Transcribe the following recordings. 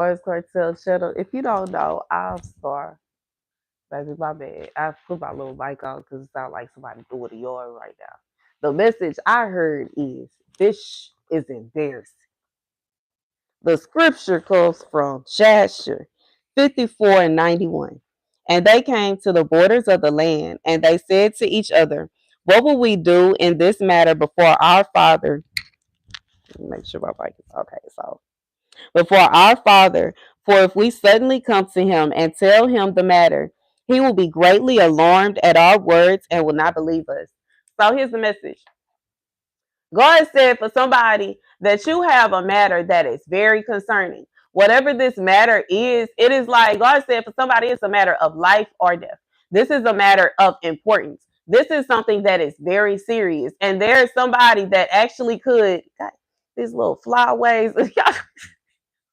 StaR's Cartel channel. If you don't know, I'm Star. Baby, my bad. I put my little mic on because it sounds like somebody doing a yard right now. The message I heard is this is embarrassing. The scripture comes from Jasher 54 and 91. And they came to the borders of the land, and they said to each other, what will we do in this matter before our father? Make sure my mic is okay. So before our Father. For if we suddenly come to him and tell him the matter, he will be greatly alarmed at our words and will not believe us. So here's the message. God said for somebody that you have a matter that is very concerning. Whatever this matter is, it is like God said for somebody, it's a matter of life or death. This is a matter of importance. This is something that is very serious. And there's somebody that actually could, God, these little flyways, a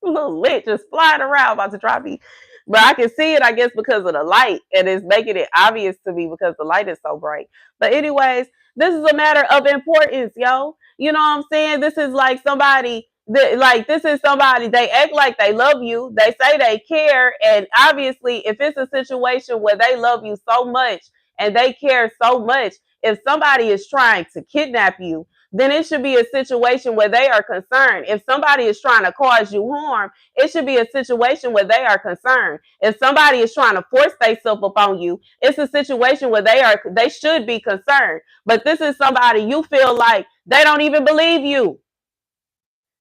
little lit just flying around about to drop me. But I can see it, I guess, because of the light, and it's making it obvious to me because the light is so bright. But anyways, this is a matter of importance, yo. You know what I'm saying? This is like somebody that, like, this is somebody, they act like they love you. They say they care. And obviously, if it's a situation where they love you so much and they care so much, if somebody is trying to kidnap you, then it should be a situation where they are concerned. If somebody is trying to cause you harm, it should be a situation where they are concerned. If somebody is trying to force themselves upon you, it's a situation where they should be concerned. But this is somebody you feel like they don't even believe you.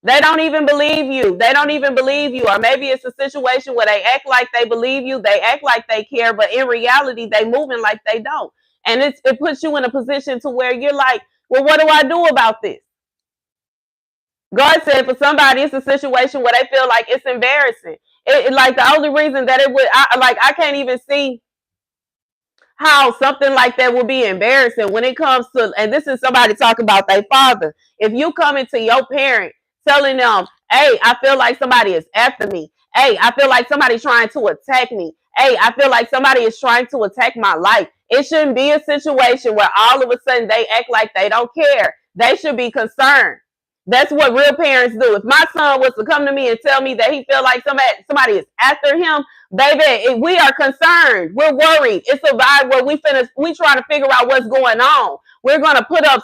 They don't even believe you. They don't even believe you. Or maybe it's a situation where they act like they believe you. They act like they care, but in reality, they moving like they don't. And it puts you in a position to where you're like, well, what do I do about this? God said for somebody, it's a situation where they feel like it's embarrassing. Like the only reason that it would, I can't even see how something like that would be embarrassing when it comes to, and this is somebody talking about their father. If you come into your parent telling them, hey, I feel like somebody is after me. Hey, I feel like somebody's trying to attack me. Hey, I feel like somebody is trying to attack my life. It shouldn't be a situation where all of a sudden they act like they don't care. They should be concerned. That's what real parents do. If my son was to come to me and tell me that he feel like somebody is after him, baby, we are concerned. We're worried. It's a vibe where we trying to figure out what's going on. We're gonna put up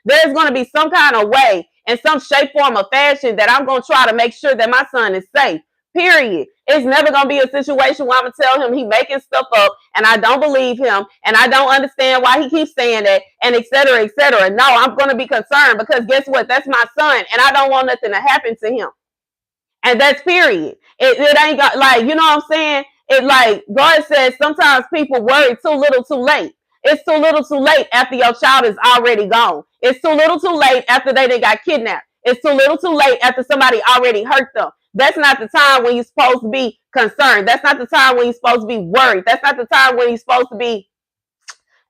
there's gonna be some kind of way in some shape, form, or fashion that I'm gonna try to make sure that my son is safe. Period. It's never gonna be a situation where I'm gonna tell him he making stuff up and I don't believe him and I don't understand why he keeps saying that and et cetera, et cetera. No, I'm gonna be concerned because guess what? That's my son and I don't want nothing to happen to him. And that's period. It ain't got, like, you know what I'm saying? It, like God says, sometimes people worry too little too late. It's too little too late after your child is already gone. It's too little too late after they got kidnapped. It's too little too late after somebody already hurt them. That's not the time when you're supposed to be concerned. That's not the time when you're supposed to be worried. That's not the time when you're supposed to be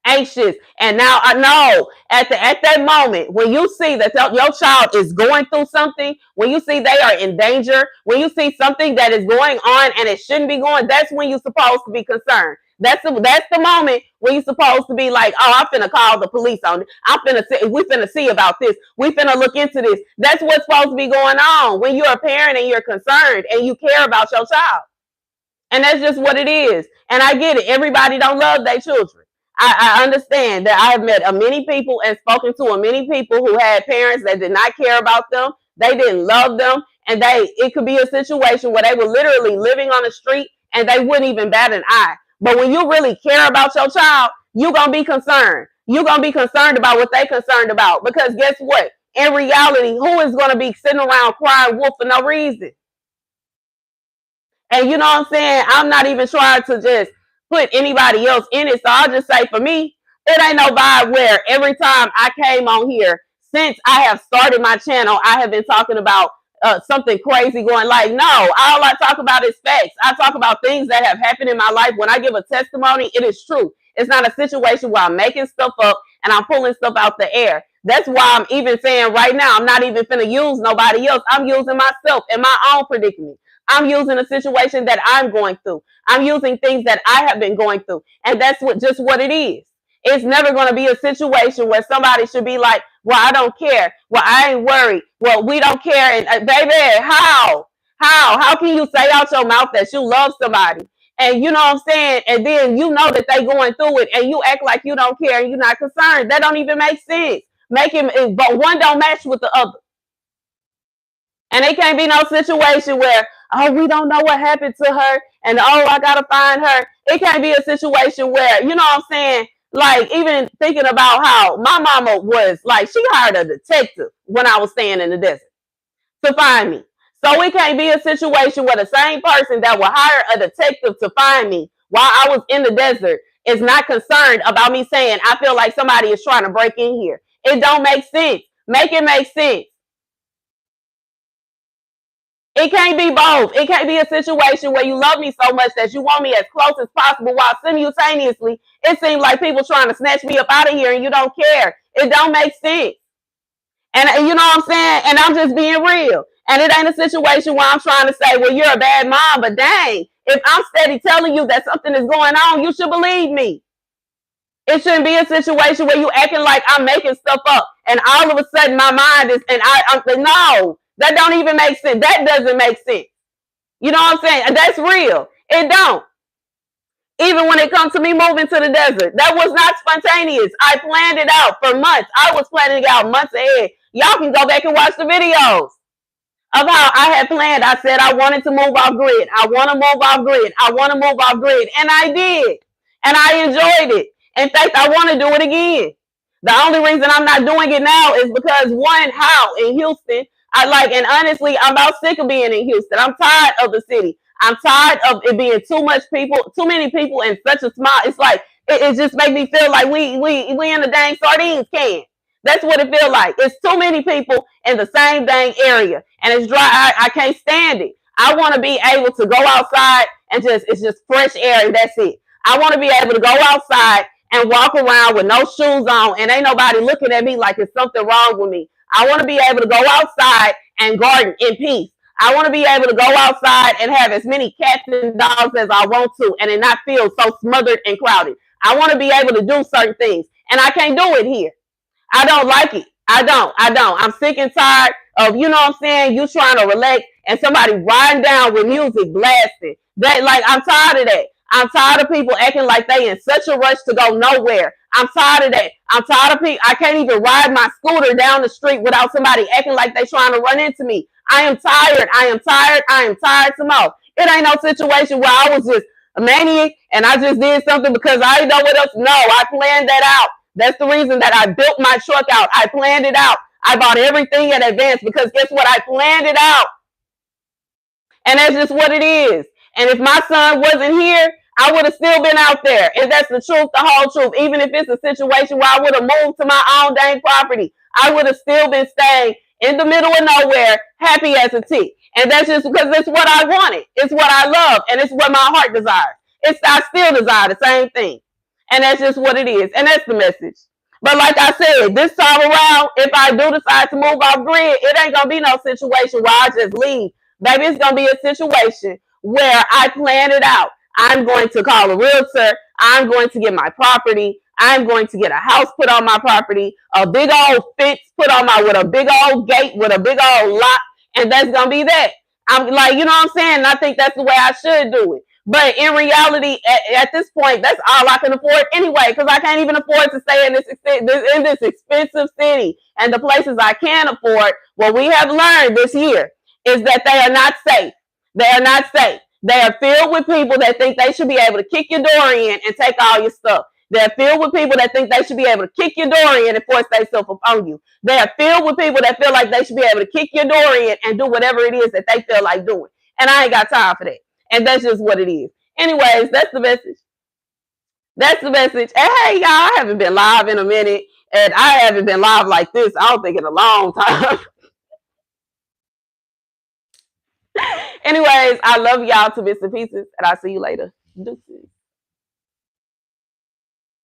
anxious. And now I know at that moment when you see that your child is going through something, when you see they are in danger, when you see something that is going on and it shouldn't be going, that's when you're supposed to be concerned. That's the moment when you're supposed to be like, oh, I'm finna call the police on it. We finna see about this. We finna look into this. That's what's supposed to be going on when you're a parent and you're concerned and you care about your child. And that's just what it is. And I get it. Everybody don't love their children. I understand that I have met many people and spoken to many people who had parents that did not care about them. They didn't love them. And it could be a situation where they were literally living on the street and they wouldn't even bat an eye. But when you really care about your child, you're going to be concerned. You're going to be concerned about what they're concerned about. Because guess what? In reality, who is going to be sitting around crying wolf for no reason? And you know what I'm saying? I'm not even trying to just put anybody else in it. So I'll just say for me, it ain't no vibe where every time I came on here, since I have started my channel, I have been talking about something crazy going like, no, all I talk about is facts. I talk about things that have happened in my life. When I give a testimony, it is true. It's not a situation where I'm making stuff up and I'm pulling stuff out the air. That's why I'm even saying right now, I'm not even finna use nobody else. I'm using myself in my own predicament. I'm using a situation that I'm going through. I'm using things that I have been going through. And that's just what it is. It's never going to be a situation where somebody should be like, well, I don't care. Well, I ain't worried. Well, we don't care. And baby, how? How can you say out your mouth that you love somebody? And you know what I'm saying? And then you know that they going through it and you act like you don't care and you're not concerned. That don't even make sense. But one don't match with the other. And it can't be no situation where, oh, we don't know what happened to her and oh, I gotta find her. It can't be a situation where, you know what I'm saying? Like, even thinking about how my mama was like, she hired a detective when I was staying in the desert to find me. So it can't be a situation where the same person that will hire a detective to find me while I was in the desert is not concerned about me saying, I feel like somebody is trying to break in here. It don't make sense. Make it make sense. It can't be both. It can't be a situation where you love me so much that you want me as close as possible while simultaneously it seems like people trying to snatch me up out of here and you don't care. It don't make sense. And you know what I'm saying? And I'm just being real. And it ain't a situation where I'm trying to say, well, you're a bad mom, but dang, if I'm steady telling you that something is going on, you should believe me. It shouldn't be a situation where you acting like I'm making stuff up and all of a sudden my mind is, and I'm no, that don't even make sense. That doesn't make sense. You know what I'm saying? And that's real. It don't. Even when it comes to me moving to the desert, that was not spontaneous. I planned it out for months. I was planning it out months ahead. Y'all can go back and watch the videos of how I had planned. I said I wanted to move off grid. I want to move off grid. I want to move off grid. And I did. And I enjoyed it. In fact, I want to do it again. The only reason I'm not doing it now is because one, how in Houston, and honestly, I'm about sick of being in Houston. I'm tired of the city. I'm tired of it being too many people in such a small, it's like, it just makes me feel like we in the dang sardines can. That's what it feels like. It's too many people in the same dang area, and it's dry. I can't stand it. I want to be able to go outside and it's just fresh air, and that's it. I want to be able to go outside and walk around with no shoes on, and ain't nobody looking at me like it's something wrong with me. I want to be able to go outside and garden in peace. I want to be able to go outside and have as many cats and dogs as I want to, and it not feel so smothered and crowded. I want to be able to do certain things, and I can't do it here. I don't like it. I don't. I'm sick and tired of, you know what I'm saying, you trying to relax and somebody riding down with music blasting. I'm tired of that. I'm tired of people acting like they in such a rush to go nowhere. I'm tired of that. I'm tired of people. I can't even ride my scooter down the street without somebody acting like they trying to run into me. I am tired. I am tired. I am tired some more. It ain't no situation where I was just a maniac and I just did something because I didn't know what else. No, I planned that out. That's the reason that I built my truck out. I planned it out. I bought everything in advance because guess what? I planned it out. And that's just what it is. And if my son wasn't here, I would have still been out there. And that's the truth, the whole truth. Even if it's a situation where I would have moved to my own dang property, I would have still been staying in the middle of nowhere, happy as a tick. And that's just because it's what I wanted. It's what I love. And it's what my heart desires. I still desire the same thing. And that's just what it is. And that's the message. But like I said, this time around, if I do decide to move off grid, it ain't going to be no situation where I just leave. Baby, it's going to be a situation where I plan it out. I'm going to call a realtor. I'm going to get my property. I'm going to get a house put on my property, a big old fence put on with a big old gate, with a big old lock. And that's going to be that. I'm like, you know what I'm saying? And I think that's the way I should do it. But in reality, at this point, that's all I can afford anyway, because I can't even afford to stay in this expensive city. And the places I can afford, what we have learned this year is that they are not safe. They are not safe. They are filled with people that think they should be able to kick your door in and take all your stuff. They're filled with people that think they should be able to kick your door in and force themselves upon you. They are filled with people that feel like they should be able to kick your door in and do whatever it is that they feel like doing. And I ain't got time for that. And that's just what it is. Anyways, that's the message. That's the message. And hey, y'all, I haven't been live in a minute. And I haven't been live like this, I don't think, in a long time. Anyways, I love y'all to bits and pieces. And I'll see you later. Deuces.